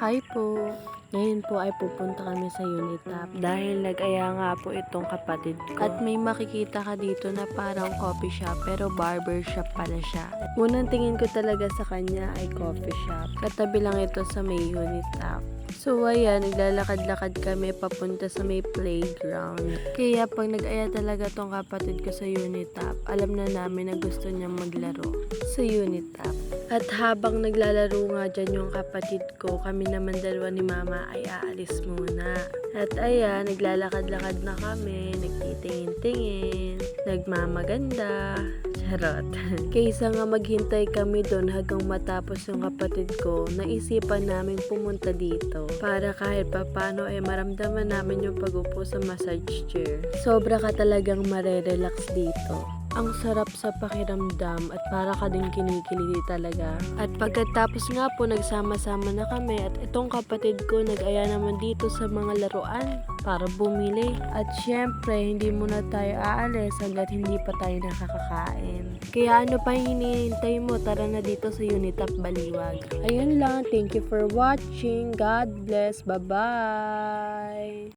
Hi po! Ngayon po ay pupunta kami sa Unitap dahil nag-aya nga po itong kapatid ko. At may makikita ka dito na parang coffee shop pero barber shop pala siya. Unang tingin ko talaga sa kanya ay coffee shop. Katabi lang ito sa may Unitap. So ayan, naglalakad-lakad kami papunta sa may playground. Kaya pag nag-aya talaga tong kapatid ko sa Unitap, alam na namin na gusto niyang maglaro sa Unitap. At habang naglalaro nga dyan yung kapatid ko, kami naman dalawa ni mama ay aalis muna. At ayan, naglalakad-lakad na kami, nagtitingin-tingin, nagmamaganda. Charot. Kaysa nga maghintay kami doon hanggang matapos yung kapatid ko, naisipan namin pumunta dito para kahit papano ay maramdaman namin yung pag-upo sa massage chair. Sobra ka talagang marerelax dito. Ang sarap sa pakiramdam at para ka din kinikiliti talaga. At pagkatapos nga po nagsama-sama na kami at itong kapatid ko nag-aya naman dito sa mga laruan para bumili. At syempre hindi muna tayo aalis hanggat hindi pa tayo nakakakain. Kaya ano pa hinihintay mo? Tara na dito sa Unitap Baliwag. Ayun lang, thank you for watching. God bless. Bye-bye!